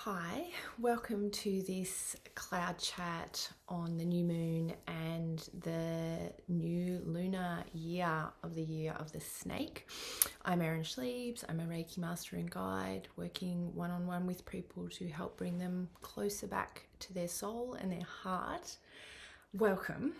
Hi, welcome to this cloud chat on the new moon and the new lunar year of the snake. I'm Erin Schliebs. I'm a Reiki master and guide working one-on-one with people to help bring them closer back to their soul and their heart. Welcome.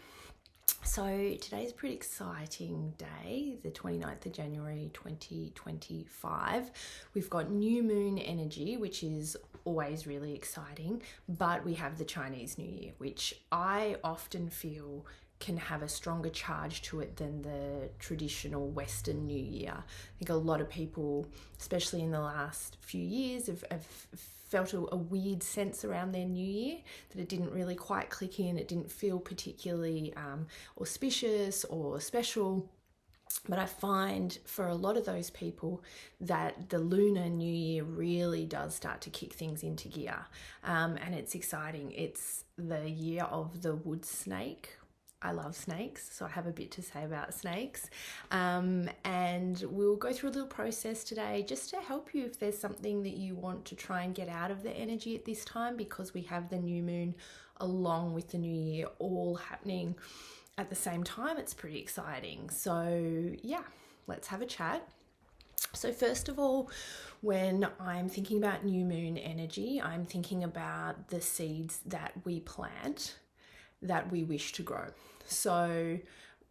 So today's a pretty exciting day, the 29th of January 2025. We've got new moon energy, which is always really exciting, but we have the Chinese New Year, which I often feel can have a stronger charge to it than the traditional Western New Year. I think a lot of people, especially in the last few years, have felt a weird sense around their New Year, that it didn't really quite click in, it didn't feel particularly auspicious or special. But I find for a lot of those people that the Lunar New Year really does start to kick things into gear. And it's exciting. It's the year of the wood snake. I love snakes, so I have a bit to say about snakes. And we'll go through a little process today just to help you if there's something that you want to try and get out of the energy at this time, because we have the new moon along with the new year all happening at the same time. It's pretty exciting. So yeah, let's have a chat. So first of all, when I'm thinking about new moon energy, I'm thinking about the seeds that we plant that we wish to grow. So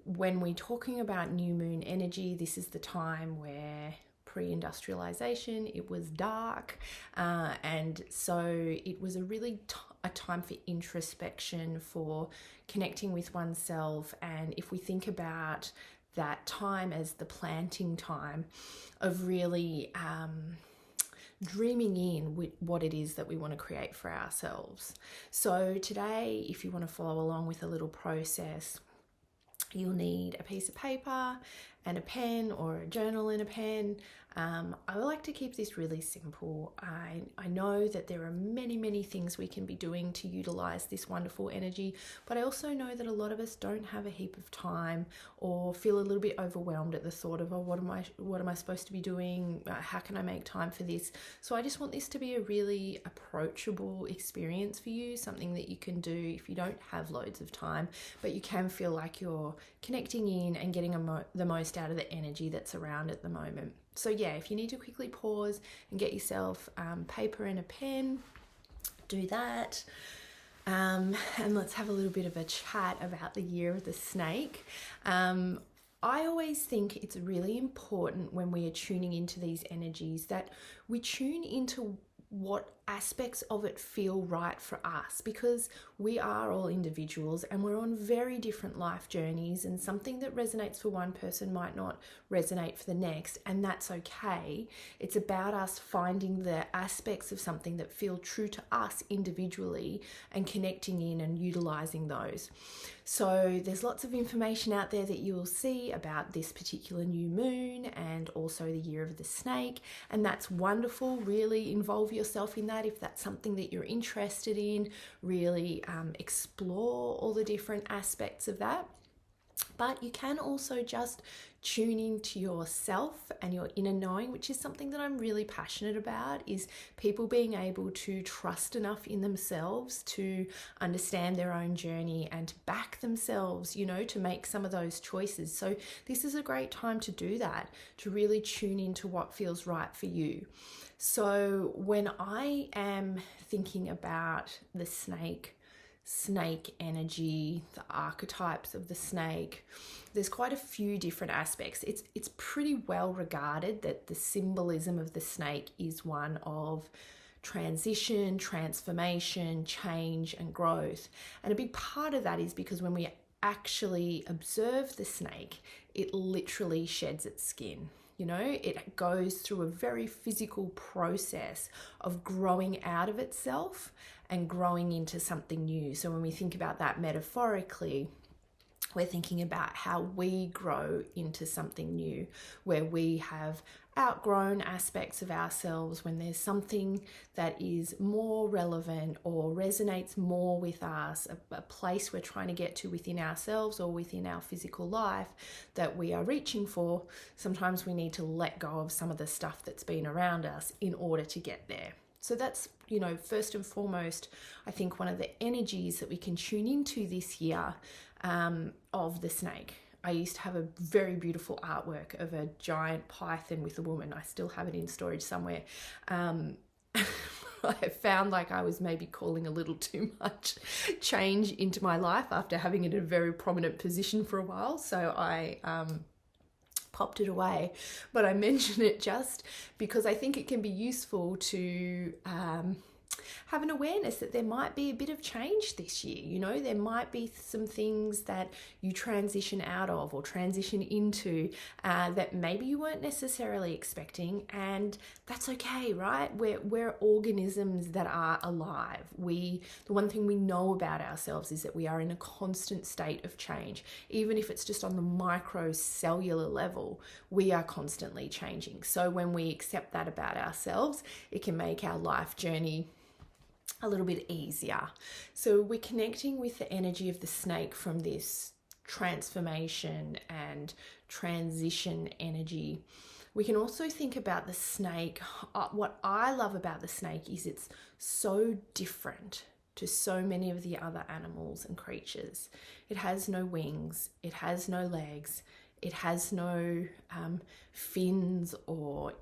when we're talking about new moon energy, this is the time where pre-industrialization, it was dark, and so it was a really a time for introspection, for connecting with oneself. And if we think about that time as the planting time of really dreaming in with what it is that we want to create for ourselves. So today, if you want to follow along with a little process, you'll need a piece of paper and a pen, or a journal and a pen. I like to keep this really simple. I know that there are many things we can be doing to utilize this wonderful energy, but I also know that a lot of us don't have a heap of time, or feel a little bit overwhelmed at the thought of, oh, what am I supposed to be doing? How can I make time for this? So I just want this to be a really approachable experience for you, something that you can do if you don't have loads of time, but you can feel like you're connecting in and getting the most out of the energy that's around at the moment. So yeah, if you need to quickly pause and get yourself paper and a pen, do that. And let's have a little bit of a chat about the year of the snake. I always think it's really important when we are tuning into these energies that we tune into what aspects of it feel right for us, because we are all individuals and we're on very different life journeys, and something that resonates for one person might not resonate for the next, and that's okay. It's about us finding the aspects of something that feel true to us individually and connecting in and utilizing those. So there's lots of information out there that you'll see about this particular new moon and also the year of the snake, and that's wonderful. Really involve yourself in that if that's something that you're interested in. Really explore all the different aspects of that. But you can also just tune into yourself and your inner knowing, which is something that I'm really passionate about, is people being able to trust enough in themselves to understand their own journey and to back themselves, to make some of those choices. So this is a great time to do that, to really tune into what feels right for you. So when I am thinking about the snake energy, the archetypes of the snake, there's quite a few different aspects. It's pretty well regarded that the symbolism of the snake is one of transition, transformation, change, and growth. And a big part of that is because when we actually observe the snake, it literally sheds its skin. It goes through a very physical process of growing out of itself and growing into something new. So when we think about that metaphorically, we're thinking about how we grow into something new, where we have outgrown aspects of ourselves, when there's something that is more relevant or resonates more with us, a place we're trying to get to within ourselves or within our physical life that we are reaching for. Sometimes we need to let go of some of the stuff that's been around us in order to get there. So that's, first and foremost, I think one of the energies that we can tune into this year of the snake. I used to have a very beautiful artwork of a giant python with a woman. I still have it in storage somewhere. I found like I was maybe calling a little too much change into my life after having it in a very prominent position for a while. So I popped it away, but I mention it just because I think it can be useful to have an awareness that there might be a bit of change this year. There might be some things that you transition out of or transition into that maybe you weren't necessarily expecting, and that's okay, right? We're organisms that are alive. The one thing we know about ourselves is that we are in a constant state of change. Even if it's just on the microcellular level, we are constantly changing. So when we accept that about ourselves, it can make our life journey a little bit easier. So we're connecting with the energy of the snake from this transformation and transition energy. We can also think about the snake. What I love about the snake is it's so different to so many of the other animals and creatures. It has no wings, it has no legs, it has no fins, or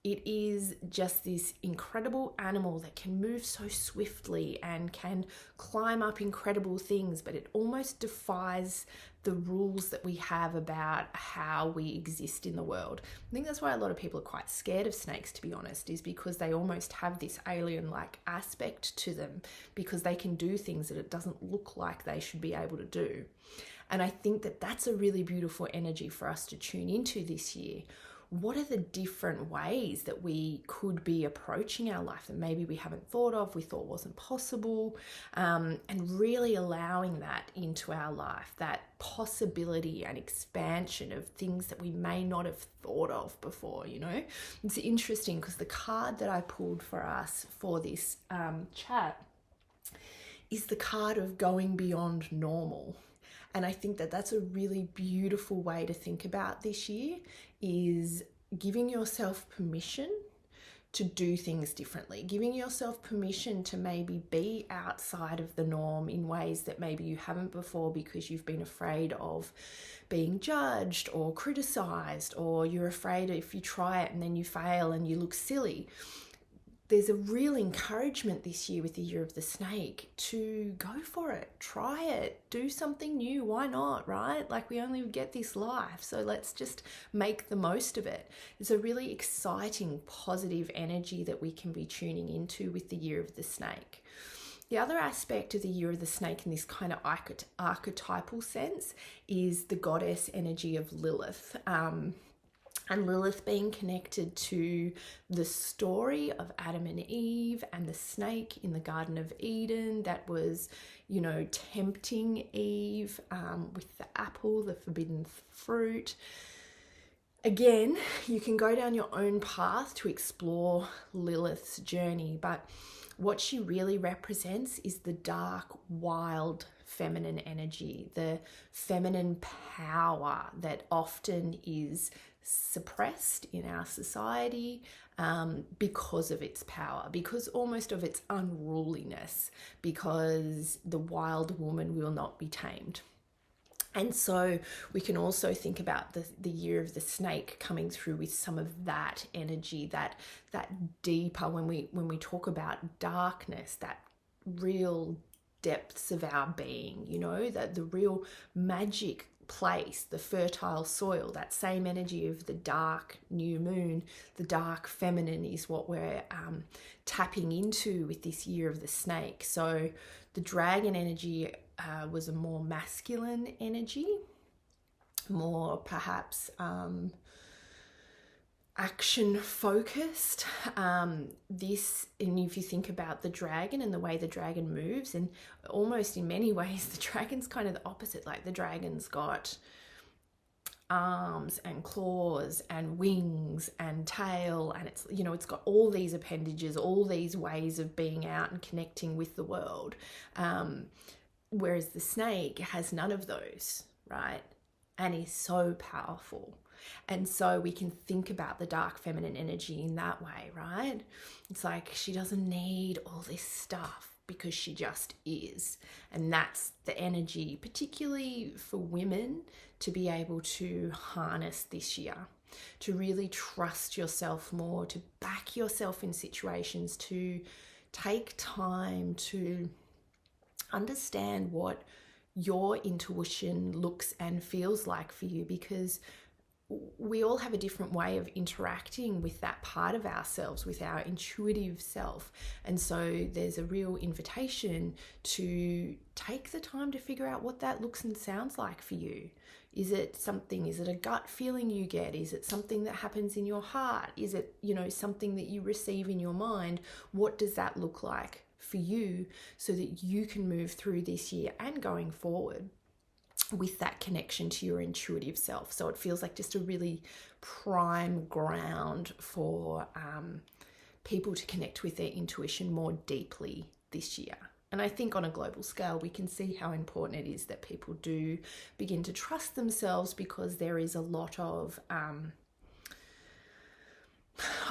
it is just this incredible animal that can move so swiftly and can climb up incredible things, but it almost defies the rules that we have about how we exist in the world. I think that's why a lot of people are quite scared of snakes, to be honest, is because they almost have this alien-like aspect to them, because they can do things that it doesn't look like they should be able to do. And I think that that's a really beautiful energy for us to tune into this year. What are the different ways that we could be approaching our life that maybe we haven't thought of, we thought wasn't possible, and really allowing that into our life, that possibility and expansion of things that we may not have thought of before, It's interesting because the card that I pulled for us for this chat is the card of going beyond normal. And I think that that's a really beautiful way to think about this year, is giving yourself permission to do things differently, giving yourself permission to maybe be outside of the norm in ways that maybe you haven't before, because you've been afraid of being judged or criticized, or you're afraid if you try it and then you fail and you look silly. There's a real encouragement this year with the Year of the Snake to go for it, try it, do something new. Why not, right? Like, we only get this life, so let's just make the most of it. It's a really exciting, positive energy that we can be tuning into with the Year of the Snake. The other aspect of the Year of the Snake in this kind of archetypal sense is the goddess energy of Lilith. And Lilith being connected to the story of Adam and Eve and the snake in the Garden of Eden that was, tempting Eve with the apple, the forbidden fruit. Again, you can go down your own path to explore Lilith's journey, but what she really represents is the dark, wild, feminine energy, the feminine power that often is suppressed in our society because of its power, because almost of its unruliness, because the wild woman will not be tamed. And so we can also think about the Year of the Snake coming through with some of that energy, that deeper, when we talk about darkness, that real depths of our being, that the real magic place, the fertile soil, that same energy of the dark new moon, the dark feminine is what we're tapping into with this Year of the Snake. So the dragon energy was a more masculine energy, more perhaps action focused. And if you think about the dragon and the way the dragon moves, and almost in many ways the dragon's kind of the opposite. Like, the dragon's got arms and claws and wings and tail, and it's got all these appendages, all these ways of being out and connecting with the world, whereas the snake has none of those, right? And is so powerful. And so we can think about the dark feminine energy in that way, right? It's like she doesn't need all this stuff because she just is. And that's the energy, particularly for women, to be able to harness this year, to really trust yourself more, to back yourself in situations, to take time to understand what your intuition looks and feels like for you, because we all have a different way of interacting with that part of ourselves, with our intuitive self. And so there's a real invitation to take the time to figure out what that looks and sounds like for you. Is it a gut feeling you get? Is it something that happens in your heart? Is it, something that you receive in your mind? What does that look like for you so that you can move through this year and going forward with that connection to your intuitive self? So it feels like just a really prime ground for people to connect with their intuition more deeply this year. And I think on a global scale, we can see how important it is that people do begin to trust themselves, because there is a lot of,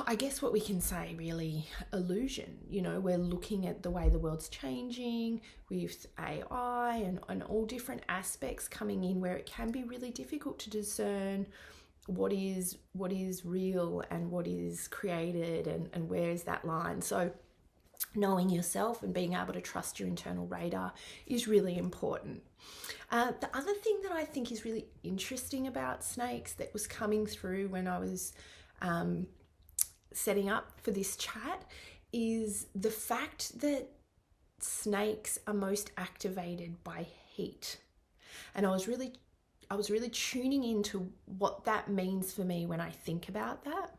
I guess what we can say really, illusion. We're looking at the way the world's changing with AI and all different aspects coming in, where it can be really difficult to discern what is real and what is created, and where is that line. So knowing yourself and being able to trust your internal radar is really important. The other thing that I think is really interesting about snakes that was coming through when I was setting up for this chat is the fact that snakes are most activated by heat. And I was really tuning into what that means for me when I think about that.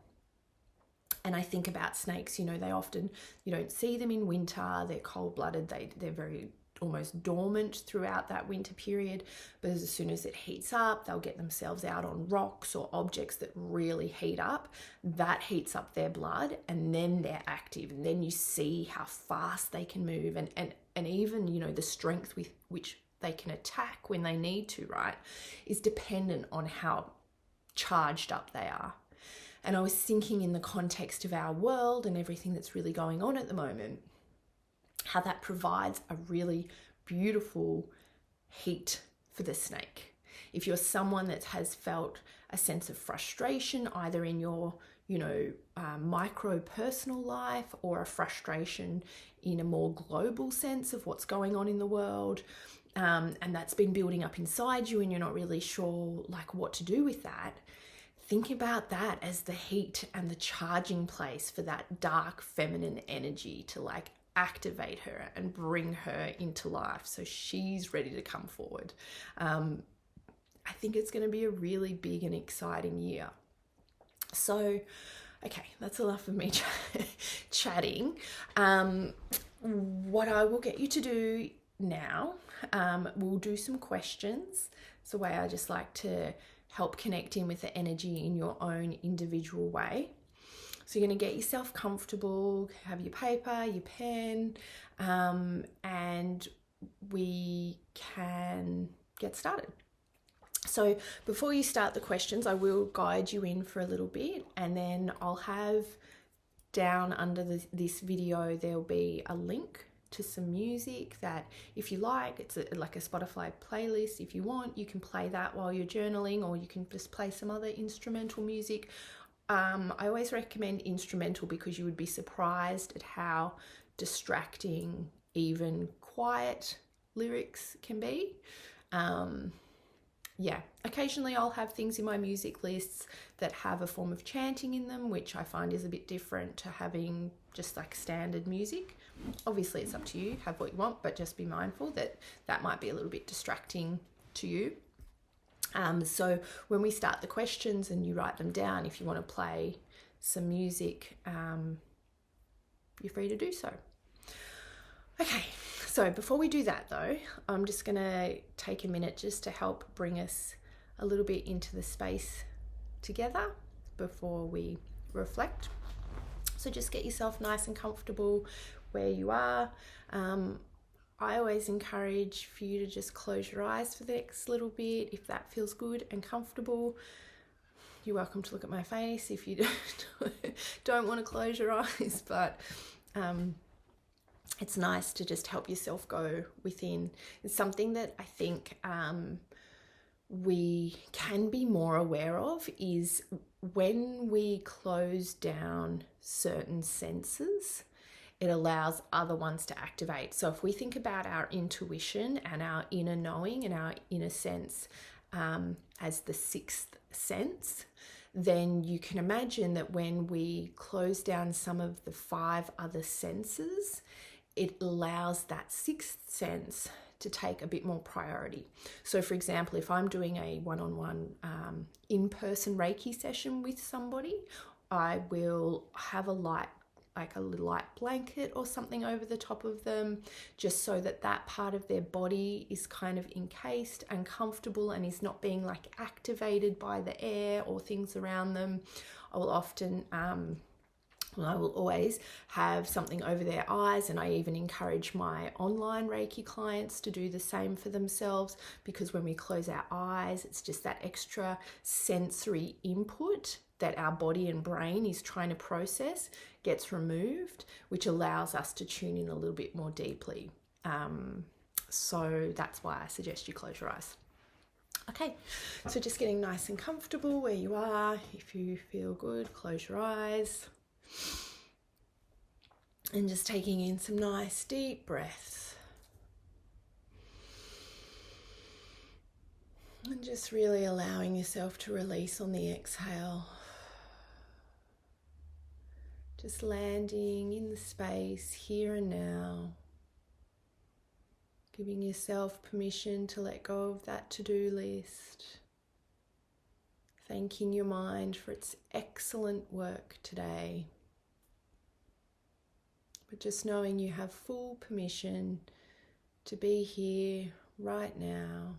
And I think about snakes, they often, you don't see them in winter, they're cold-blooded, they're very almost dormant throughout that winter period, but as soon as it heats up, they'll get themselves out on rocks or objects that really heat up. That heats up their blood, and then they're active, and then you see how fast they can move, and even, the strength with which they can attack when they need to, right, is dependent on how charged up they are. And I was thinking in the context of our world and everything that's really going on at the moment, how that provides a really beautiful heat for the snake. If you're someone that has felt a sense of frustration, either in your, micro personal life, or a frustration in a more global sense of what's going on in the world, and that's been building up inside you and you're not really sure what to do with that, think about that as the heat and the charging place for that dark feminine energy to activate her and bring her into life so she's ready to come forward. I think it's going to be a really big and exciting year. So, okay, that's enough of me chatting. What I will get you to do now, we'll do some questions. It's the way I just like to help connect in with the energy in your own individual way. So you're going to get yourself comfortable, have your paper, your pen, and we can get started. So before you start the questions, I will guide you in for a little bit, and then I'll have down under this video, there'll be a link to some music that, if you like, it's like a Spotify playlist. If you want, you can play that while you're journaling, or you can just play some other instrumental music. I always recommend instrumental because you would be surprised at how distracting even quiet lyrics can be. Occasionally I'll have things in my music lists that have a form of chanting in them, which I find is a bit different to having just standard music. Obviously it's up to you, have what you want, but just be mindful that that might be a little bit distracting to you. So when we start the questions and you write them down, if you want to play some music, you're free to do so. Okay, so before we do that though, I'm just going to take a minute just to help bring us a little bit into the space together before we reflect. So just get yourself nice and comfortable where you are. I always encourage for you to just close your eyes for the next little bit if that feels good and comfortable. You're welcome to look at my face if you don't want to close your eyes, but it's nice to just help yourself go within. It's something that I think we can be more aware of is when we close down certain senses, it allows other ones to activate. So if we think about our intuition and our inner knowing and our inner sense as the sixth sense, then you can imagine that when we close down some of the 5 other senses, it allows that sixth sense to take a bit more priority. So for example, if I'm doing a one-on-one in-person Reiki session with somebody, I will have a light, like a little light blanket or something over the top of them, just so that that part of their body is kind of encased and comfortable and is not being like activated by the air or things around them. I will often I will always have something over their eyes, and I even encourage my online Reiki clients to do the same for themselves, because when we close our eyes, it's just that extra sensory input that our body and brain is trying to process gets removed, which allows us to tune in a little bit more deeply. So that's why I suggest you close your eyes. Okay, so just getting nice and comfortable where you are. If you feel good, close your eyes. And just taking in some nice deep breaths. And just really allowing yourself to release on the exhale. Just landing in the space here and now. Giving yourself permission to let go of that to-do list. Thanking your mind for its excellent work today. But just knowing you have full permission to be here right now,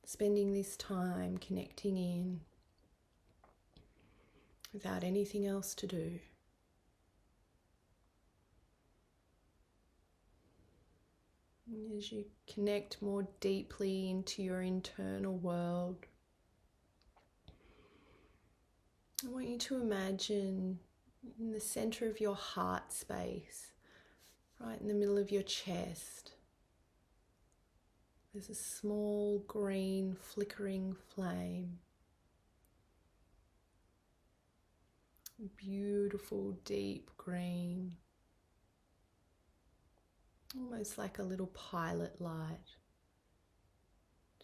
spending this time connecting in without anything else to do. And as you connect more deeply into your internal world, I want you to imagine in the center of your heart space, right in the middle of your chest, there's a small green flickering flame. Beautiful deep green, almost like a little pilot light,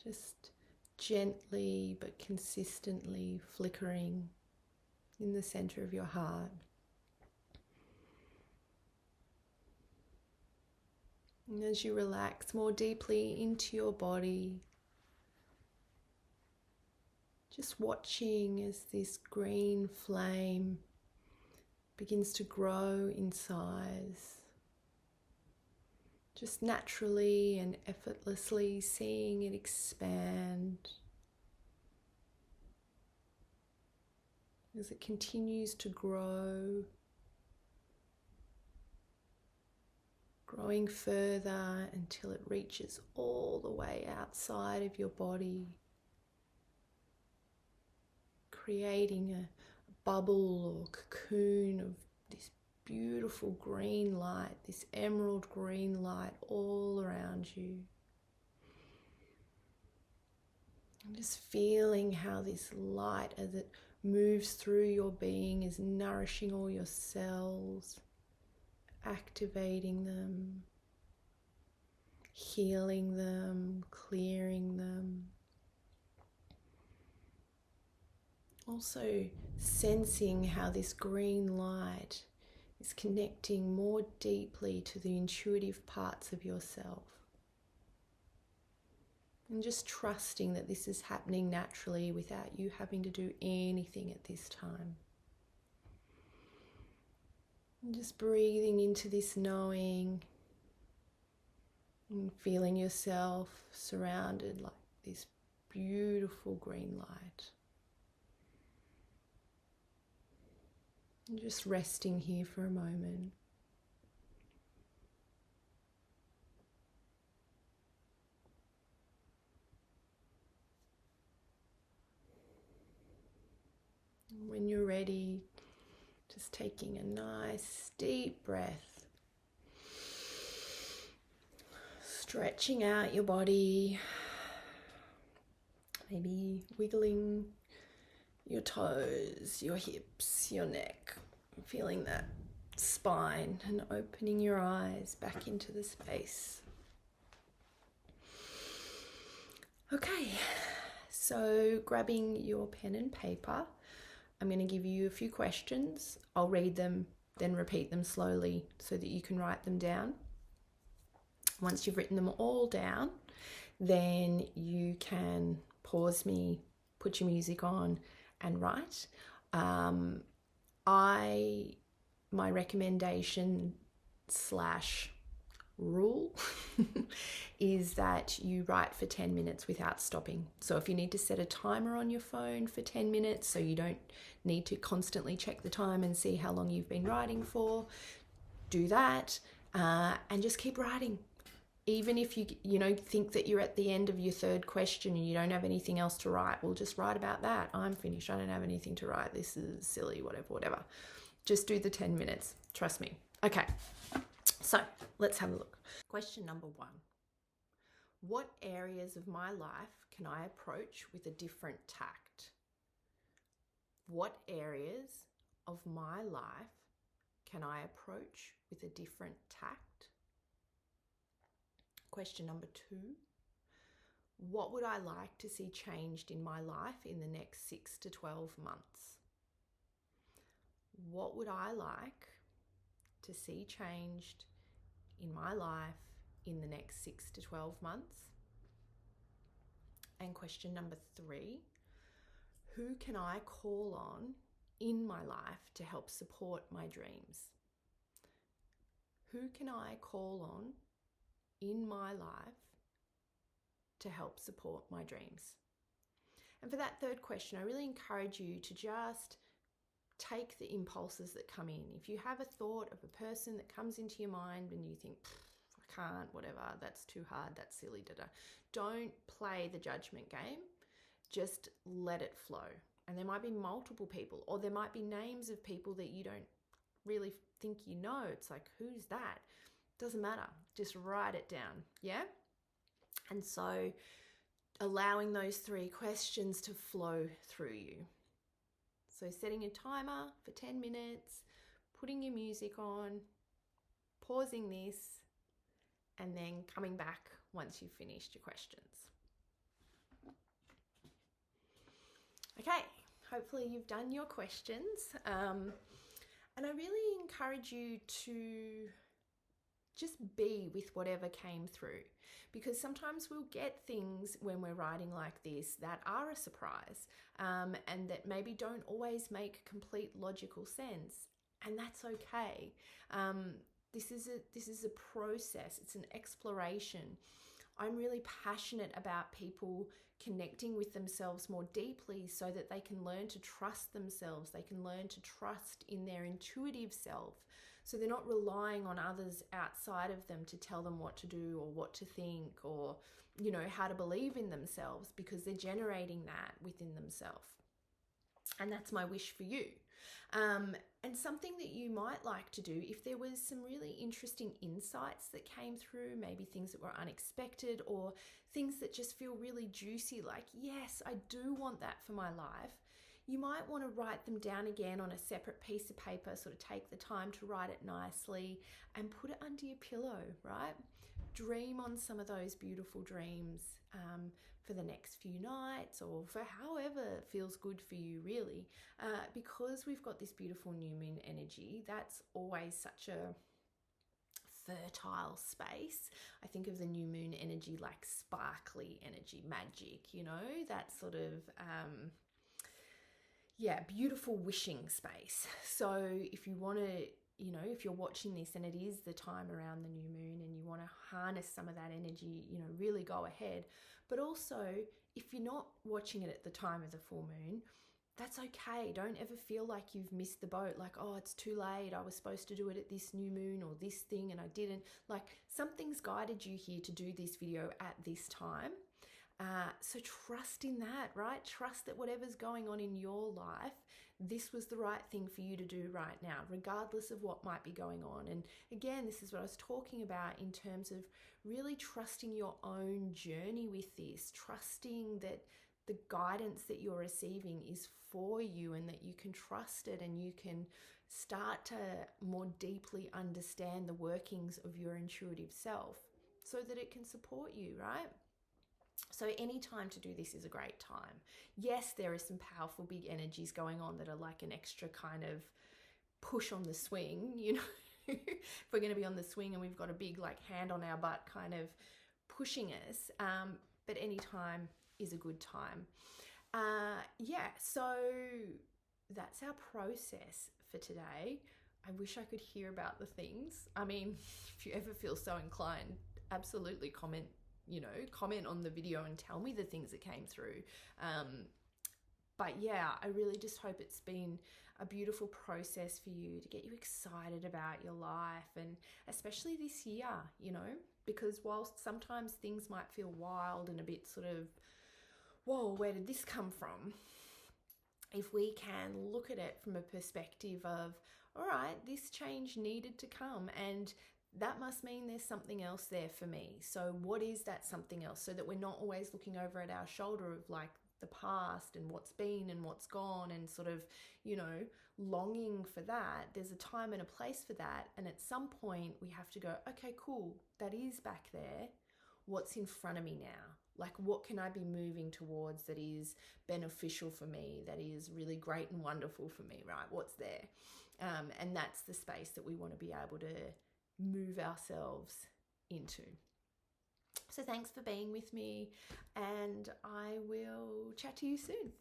just gently but consistently flickering in the center of your heart. And as you relax more deeply into your body, just watching as this green flame begins to grow in size, just naturally and effortlessly seeing it expand as it continues to grow, growing further until it reaches all the way outside of your body, creating a bubble or cocoon of this beautiful green light, this emerald green light all around you. And just feeling how this light, as it moves through your being, is nourishing all your cells, activating them, healing them, clearing them. Also sensing how this green light is connecting more deeply to the intuitive parts of yourself. And just trusting that this is happening naturally without you having to do anything at this time. And just breathing into this knowing and feeling yourself surrounded like this beautiful green light. And just resting here for a moment. When you're ready, just taking a nice deep breath, stretching out your body, maybe wiggling your toes, your hips, your neck, feeling that spine and opening your eyes back into the space. Okay, so grabbing your pen and paper, I'm going to give you a few questions. I'll read them, then repeat them slowly so that you can write them down. Once you've written them all down, then you can pause me, put your music on and write. My recommendation / rule is that you write for 10 minutes without stopping. So if you need to set a timer on your phone for 10 minutes so you don't need to constantly check the time and see how long you've been writing for, do that, and just keep writing. Even if you think that you're at the end of your third question and you don't have anything else to write, well, just write about that. I'm finished. I don't have anything to write. This is silly, whatever. Just do the 10 minutes. Trust me. Okay. So let's have a look. Question number 1. What areas of my life can I approach with a different tact? What areas of my life can I approach with a different tact? Question number 2. What would I like to see changed in my life in the next 6 to 12 months? What would I like to see changed in my life in the next 6 to 12 months? And question number 3, who can I call on in my life to help support my dreams? Who can I call on in my life to help support my dreams? And for that third question, I really encourage you to just take the impulses that come in. If you have a thought of a person that comes into your mind and you think, I can't, whatever, that's too hard, that's silly, don't play the judgment game. Just let it flow. And there might be multiple people, or there might be names of people that you don't really think you know. It's like, who's that? Doesn't matter. Just write it down. Yeah? And so allowing those 3 questions to flow through you. So setting a timer for 10 minutes, putting your music on, pausing this, and then coming back once you've finished your questions. Okay, hopefully you've done your questions. And I really encourage you to just be with whatever came through, because sometimes we'll get things when we're writing like this that are a surprise, and that maybe don't always make complete logical sense, and that's okay. This is a process. It's an exploration. I'm really passionate about people connecting with themselves more deeply so that they can learn to trust themselves. They can learn to trust in their intuitive self. So they're not relying on others outside of them to tell them what to do or what to think or, how to believe in themselves, because they're generating that within themselves. And that's my wish for you. And something that you might like to do, if there was some really interesting insights that came through, maybe things that were unexpected or things that just feel really juicy, like, yes, I do want that for my life. You might want to write them down again on a separate piece of paper, sort of take the time to write it nicely and put it under your pillow, right? Dream on some of those beautiful dreams for the next few nights, or for however feels good for you, really. Because we've got this beautiful new moon energy, that's always such a fertile space. I think of the new moon energy like sparkly energy, magic, that sort of beautiful wishing space. So if you want to, if you're watching this and it is the time around the new moon and you want to harness some of that energy, really go ahead. But also, if you're not watching it at the time of the full moon, that's okay. Don't ever feel like you've missed the boat, like, oh, it's too late, I was supposed to do it at this new moon or this thing and I didn't. Like, something's guided you here to do this video at this time. So trust in that, right? Trust that whatever's going on in your life, this was the right thing for you to do right now, regardless of what might be going on. And again, this is what I was talking about in terms of really trusting your own journey with this, trusting that the guidance that you're receiving is for you and that you can trust it and you can start to more deeply understand the workings of your intuitive self so that it can support you, right? So any time to do this is a great time. Yes, there are some powerful big energies going on that are like an extra kind of push on the swing, you know. If we're going to be on the swing and we've got a big like hand on our butt kind of pushing us, but any time is a good time. So that's our process for today. I wish I could hear about the things. I mean, if you ever feel so inclined, absolutely comment on the video and tell me the things that came through. But yeah, I really just hope it's been a beautiful process for you to get you excited about your life, and especially this year, because whilst sometimes things might feel wild and a bit sort of, whoa, where did this come from? If we can look at it from a perspective of, all right, this change needed to come, and that must mean there's something else there for me. So what is that something else? So that we're not always looking over at our shoulder of like the past and what's been and what's gone and sort of, longing for that. There's a time and a place for that. And at some point we have to go, okay, cool, that is back there. What's in front of me now? Like, what can I be moving towards that is beneficial for me, that is really great and wonderful for me, right? What's there? And that's the space that we want to be able to move ourselves into. So thanks for being with me, and I will chat to you soon.